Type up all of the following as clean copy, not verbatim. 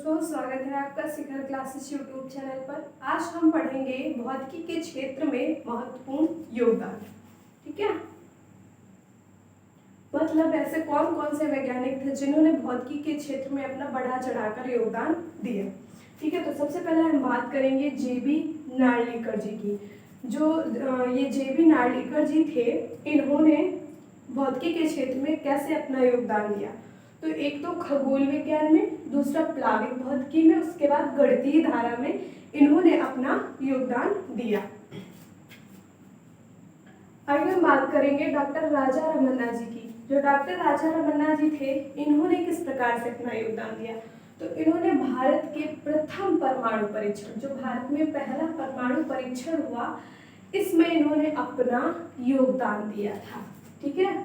दोस्तों, स्वागत है आपका शिखर क्लासेस यूट्यूब चैनल पर। आज हम पढ़ेंगे भौतिकी के क्षेत्र में महत्वपूर्ण योगदान। ठीक है, मतलब ऐसे कौन कौन से वैज्ञानिक थे जिन्होंने भौतिकी के क्षेत्र में अपना बढ़ा चढ़ाकर योगदान दिया। ठीक है, तो सबसे पहले हम बात करेंगे जेबी नार्लिकर जी की। जो ये जेबी नार्लिकर जी थे, इन्होंने भौतिकी के क्षेत्र में कैसे अपना योगदान दिया। तो एक तो खगोल विज्ञान में, दूसरा प्लाविक भौतिकी में, उसके बाद गणितीय धारा में इन्होंने अपना योगदान दिया। आगे हम बात करेंगे डॉक्टर राजा रमन्ना जी की। जो डॉक्टर राजा रमन्ना जी थे, इन्होंने किस प्रकार से अपना योगदान दिया। तो इन्होंने भारत के प्रथम परमाणु परीक्षण, जो भारत में पहला परमाणु परीक्षण हुआ, इसमें इन्होंने अपना योगदान दिया था। ठीक है,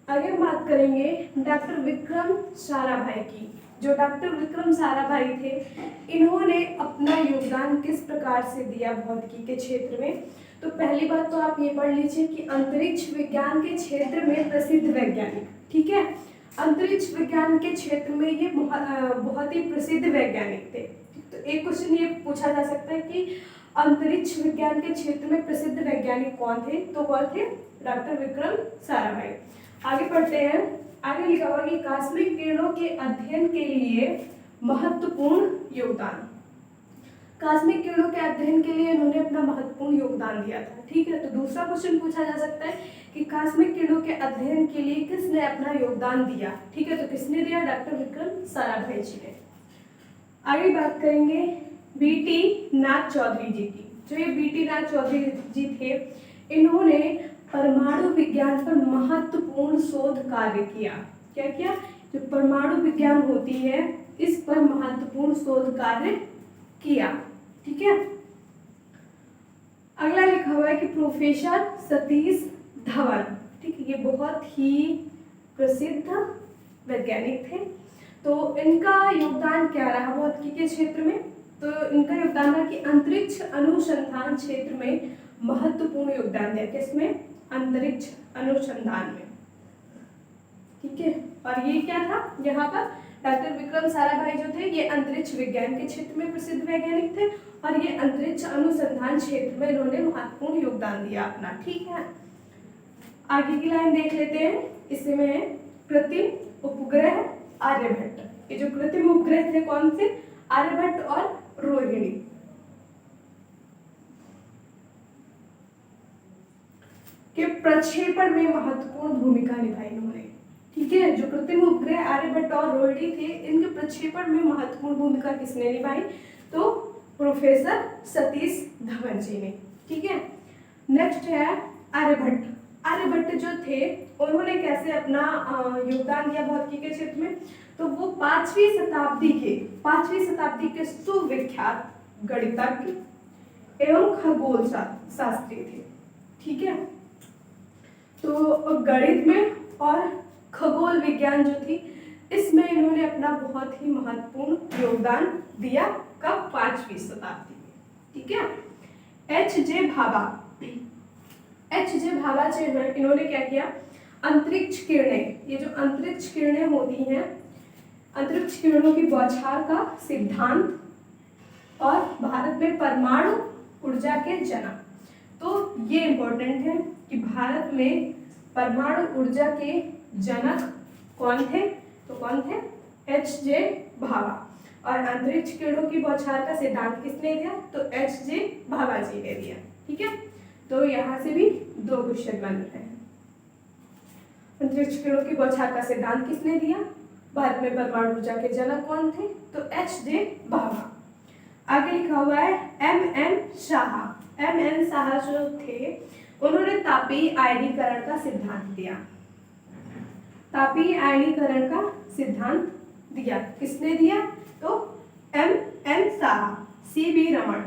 आगे हम बात करेंगे डॉक्टर विक्रम साराभाई की। जो डॉक्टर विक्रम साराभाई थे, इन्होंने अपना योगदान किस प्रकार से दिया भौतिकी के क्षेत्र में। तो पहली बात तो आप ये पढ़ लीजिए कि अंतरिक्ष विज्ञान के क्षेत्र में प्रसिद्ध वैज्ञानिक। ठीक है, अंतरिक्ष विज्ञान के क्षेत्र में ये बहुत ही प्रसिद्ध वैज्ञानिक थे। तो एक क्वेश्चन ये पूछा जा सकता है कि अंतरिक्ष विज्ञान के क्षेत्र में प्रसिद्ध वैज्ञानिक कौन थे। तो कौन थे? डॉक्टर विक्रम साराभाई। आगे पढ़ते हैं। आगे लिखा हुआ कि कॉस्मिक किरणों के अध्ययन के लिए महत्वपूर्ण योगदान। कॉस्मिक किरणों के अध्ययन के लिए इन्होंने अपना महत्वपूर्ण योगदान दिया था। ठीक है, तो दूसरा क्वेश्चन पूछा जा सकता है कि कॉस्मिक किरणों के अध्ययन के लिए किसने अपना योगदान दिया। ठीक है, तो किसने दिया? डॉक्टर विक्रम साराभाई जी ने। आगे बात करेंगे बीटी नाथ चौधरी जी की। जो ये बीटी नाथ चौधरी जी थे, इन्होंने परमाणु विज्ञान पर महत्वपूर्ण शोध कार्य किया। क्या किया? जो परमाणु विज्ञान होती है, इस पर महत्वपूर्ण शोध कार्य किया। ठीक है, अगला लिखा हुआ है कि प्रोफेसर सतीश धवन। ठीक है, ये बहुत ही प्रसिद्ध वैज्ञानिक थे। तो इनका योगदान क्या रहा भौतिकी के क्षेत्र में। तो इनका योगदान रहा कि अंतरिक्ष अनुसंधान क्षेत्र में महत्वपूर्ण योगदान दिया। किसमें? अंतरिक्ष अनुसंधान में। ठीक है, और ये क्या था यहाँ पर? डॉक्टर विक्रम साराभाई जो थे, ये अंतरिक्ष विज्ञान के क्षेत्र में प्रसिद्ध वैज्ञानिक थे और ये अंतरिक्ष अनुसंधान क्षेत्र में इन्होंने महत्वपूर्ण योगदान दिया अपना। ठीक है, आगे की लाइन देख लेते हैं। इसमें कृत्रिम उपग्रह आर्यभट्ट। ये जो कृत्रिम उपग्रह थे, कौन से? आर्यभट्ट और रोहिणी के प्रक्षेपण में महत्वपूर्ण भूमिका निभाई इन्होंने। ठीक है, जो कृत्रिम उपग्रह आर्यभट्ट और रोहिणी थे, इनके प्रक्षेपण में महत्वपूर्ण भूमिका किसने निभाई? तो प्रोफेसर सतीश धवन जी ने। ठीक है, नेक्स्ट है आर्यभट्ट। आर्यभट्ट जो थे, उन्होंने कैसे अपना योगदान दिया भौतिकी के क्षेत्र में। तो वो 5वीं शताब्दी के सुविख्यात गणितज्ञ एवं खगोल शास्त्री थे। ठीक है, तो गणित में और खगोल विज्ञान जो थी, इसमें इन्होंने अपना बहुत ही महत्वपूर्ण योगदान दिया। कब? 5वीं शताब्दी में। ठीक है, एच.जे. भाभा जो है, इन्होंने क्या किया? अंतरिक्ष किरणें, ये जो अंतरिक्ष किरणें होती हैं, अंतरिक्ष किरणों की बौछार का सिद्धांत और भारत में परमाणु ऊर्जा के जनक। तो ये इंपॉर्टेंट है कि भारत में परमाणु ऊर्जा के जनक कौन थे। तो कौन थे? एच.जे. भाभा। और अंतरिक्ष किरणों की बौछार का सिद्धांत किसने दिया? तो एच.जे. भाभा जी ने दिया। ठीक है, तो यहाँ से भी 2 क्वेश्चन बन रहे हैं। अंतरिक्ष किरणों की बौछार का सिद्धांत किसने दिया? भारत में परमाणु ऊर्जा के जनक कौन थे? तो एच.जे. भाभा। आगे लिखा हुआ है M.N. शाह। M.N. शाह जो थे, उन्होंने तापीय आयनीकरण का सिद्धांत दिया। तापीय आयनीकरण का सिद्धांत दिया। किसने दिया? तो M.N. शाह। C.V. रमन।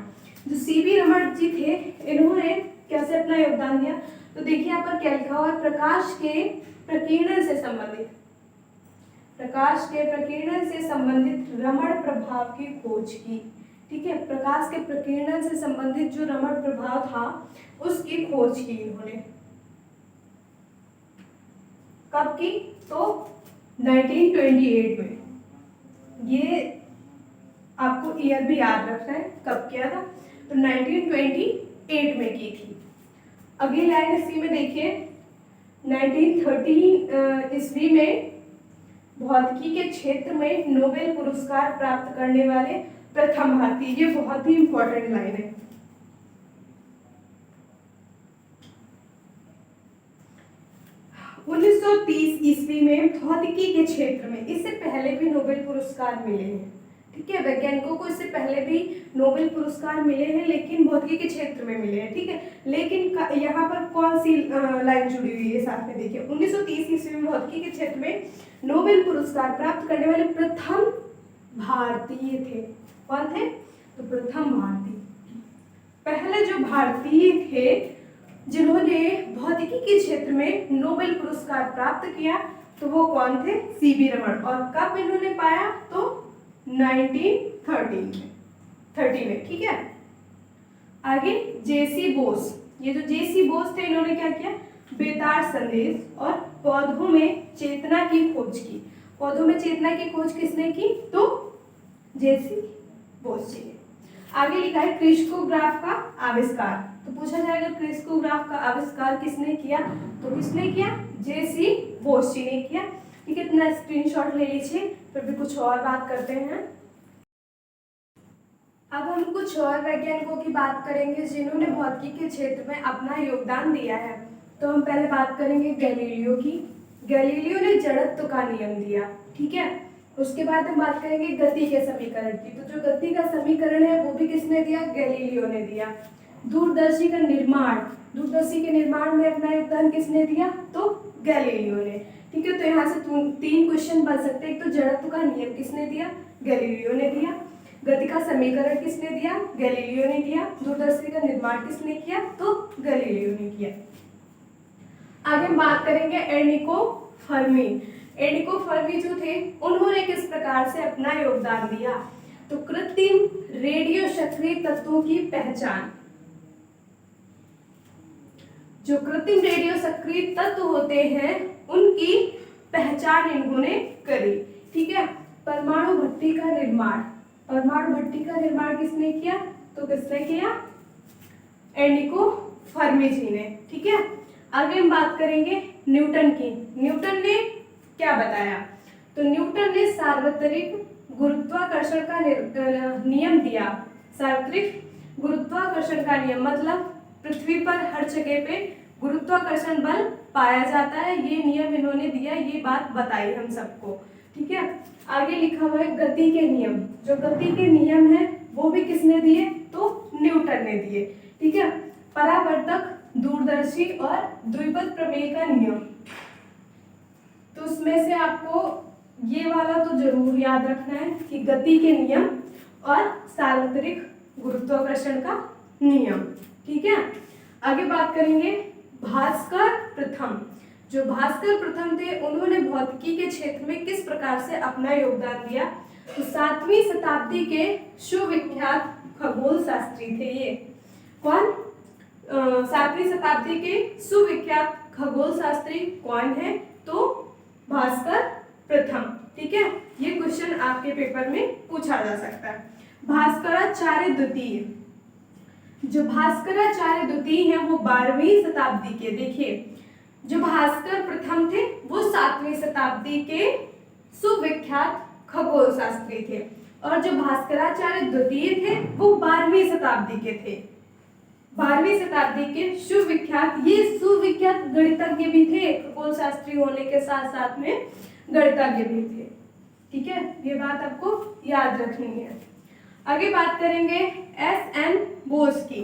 जो C.V. रमन जी थे, इन्होंने कैसे अपना योगदान दिया। तो देखिए यहाँ पर क्या लिखा हुआ है? प्रकाश के प्रकीर्णन से संबंधित रमण प्रभाव की खोज की। ठीक है, प्रकाश के प्रकीर्णन से संबंधित जो रमण प्रभाव था, उसकी खोज की इन्होंने। कब की? तो 1928 में। ये आपको ईयर भी याद रखना है कब किया था, तो 1928 में की थी। अगली लाइन इसी में देखिए, 1913 ईस्वी में भौतिकी के क्षेत्र में नोबेल पुरस्कार प्राप्त करने वाले प्रथम भारतीय। ये बहुत ही इंपॉर्टेंट लाइन है। 1930 ईस्वी में भौतिकी के क्षेत्र में, इससे पहले भी नोबेल पुरस्कार मिले हैं, ठीक है, वैज्ञानिकों को इससे पहले भी नोबेल पुरस्कार मिले हैं, लेकिन भौतिकी के क्षेत्र में मिले हैं, ठीक है। लेकिन यहाँ पर कौन सी लाइन जुड़ी हुई है साथ में देखिए, 1930 ईस्वी में भौतिकी के क्षेत्र में नोबेल पुरस्कार प्राप्त करने वाले प्रथम भारतीय थे। कौन थे? तो प्रथम भारतीय, पहले जो भारतीय थे जिन्होंने भौतिकी के क्षेत्र में नोबेल पुरस्कार प्राप्त किया, तो वो कौन थे? सीवी रमन। और कब इन्होंने पाया? तो 1930 में, ठीक है। आगे जेसी बोस, ये जो जेसी बोस थे इन्होंने क्या किया? बेतार संदेश और पौधों में चेतना की खोज की। पौधों में चेतना की खोज किसने की? तो जेसी बोस जी ने। आगे लिखा है क्रिस्कोग्राफ का आविष्कार, तो पूछा जाएगा क्रिस्कोग्राफ का आविष्कार किसने किया? तो किसने किया? जेसी बोस जी ने किया, ठीक है। इतना स्क्रीनशॉट ले लीजिए, फिर भी कुछ और बात करते हैं। अब हम कुछ और वैज्ञानिकों की बात करेंगे जिन्होंने भौतिकी के क्षेत्र में अपना योगदान दिया है। तो हम पहले बात करेंगे गैलीलियो की। गैलीलियो ने जड़त्व का नियम दिया, ठीक है। उसके बाद हम बात करेंगे गति के समीकरण की। तो जो गति का समीकरण है वो भी किसने दिया? गैलीलियो ने दिया। दूरदर्शी का निर्माण, दूरदर्शी के निर्माण में अपना योगदान किसने दिया? तो गैलीलियो ने, ठीक है। तो यहाँ से 3 क्वेश्चन बन सकते हैं। एक तो जड़त्व का नियम किसने दिया? गैलीलियो ने दिया। गति का समीकरण किसने दिया? गैलीलियो ने दिया। दूरदर्शी का निर्माण किसने किया? तो गैलीलियो ने किया। आगे हम बात करेंगे एर्निको फर्मी। एर्निको फर्मी जो थे उन्होंने किस प्रकार से अपना योगदान दिया? तो कृत्रिम रेडियो सक्रिय तत्वों की पहचान, जो कृत्रिम रेडियो सक्रिय तत्व होते हैं उनकी पहचान इन्होंने करी, ठीक है। परमाणु भट्टी का निर्माण, परमाणु भट्टी का निर्माण किसने किया? तो किसने किया? एर्निको फर्मी जी ने, ठीक है। आगे हम बात करेंगे न्यूटन की। न्यूटन ने क्या बताया? तो न्यूटन ने सार्वत्रिक गुरुत्वाकर्षण का नियम दिया। सार्वत्रिक गुरुत्वाकर्षण का नियम मतलब पृथ्वी पर हर जगह पे गुरुत्वाकर्षण बल पाया जाता है, ये नियम इन्होंने दिया, ये बात बताई हम सबको, ठीक है। आगे लिखा हुआ है गति के नियम। जो गति के नियम है वो भी किसने दिए? तो न्यूटन ने दिए, ठीक है। परावर्तक, दूरदर्शी और द्विपद प्रमेय का नियम, तो उसमें से आपको ये वाला तो जरूर याद रखना है कि गति के नियम और सार्वत्रिक गुरुत्वाकर्षण का नियम, ठीक है। आगे बात करेंगे भास्कर प्रथम। जो भास्कर प्रथम थे उन्होंने भौतिकी के क्षेत्र में किस प्रकार से अपना योगदान दिया? तो 7वीं शताब्दी के सुविख्यात खगोल शास्त्री थे ये। कौन? 7वीं शताब्दी के सुविख्यात खगोल शास्त्री कौन है? तो भास्कर प्रथम, ठीक है। ये क्वेश्चन आपके पेपर में पूछा जा सकता है। भास्कराचार्य द्वितीय, जो भास्कराचार्य द्वितीय हैं वो 12वीं शताब्दी के, देखिए जो भास्कर प्रथम थे वो 7वीं शताब्दी के सुविख्यात खगोल शास्त्री थे, और जो भास्कराचार्य द्वितीय थे वो 12वीं शताब्दी के थे। 12वीं शताब्दी के सुविख्यात, ये सुविख्यात गणितज्ञ भी थे, खगोल शास्त्री होने के साथ साथ में गणितज्ञ भी थे, ठीक है। ये बात आपको याद रखनी है। आगे बात करेंगे एस.एन. बोस की।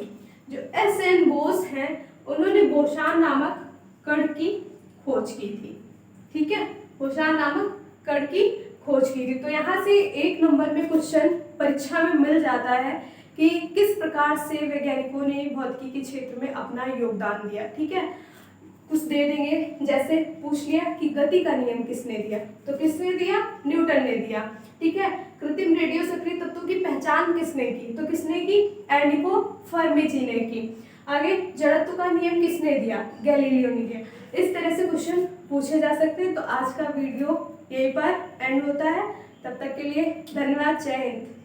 जो एस.एन. बोस हैं उन्होंने बोसान नामक कण की खोज की थी, ठीक है। बोसान नामक कण की खोज की थी। तो यहाँ से 1 नंबर में क्वेश्चन परीक्षा में मिल जाता है कि किस प्रकार से वैज्ञानिकों ने भौतिकी के क्षेत्र में अपना योगदान दिया, ठीक है। कुछ दे देंगे, जैसे पूछ लिया कि गति का नियम किसने दिया? तो किसने दिया? न्यूटन ने दिया, ठीक है। कृत्रिम रेडियो सक्रिय तत्वों की पहचान किसने की? तो किसने की? एर्निको फर्मी जी ने की। आगे जड़त्व का नियम किसने दिया? गैलीलियो ने दिया। इस तरह से क्वेश्चन पूछे जा सकते हैं। तो आज का वीडियो यहीं पर एंड होता है। तब तक के लिए धन्यवाद, जय हिंद।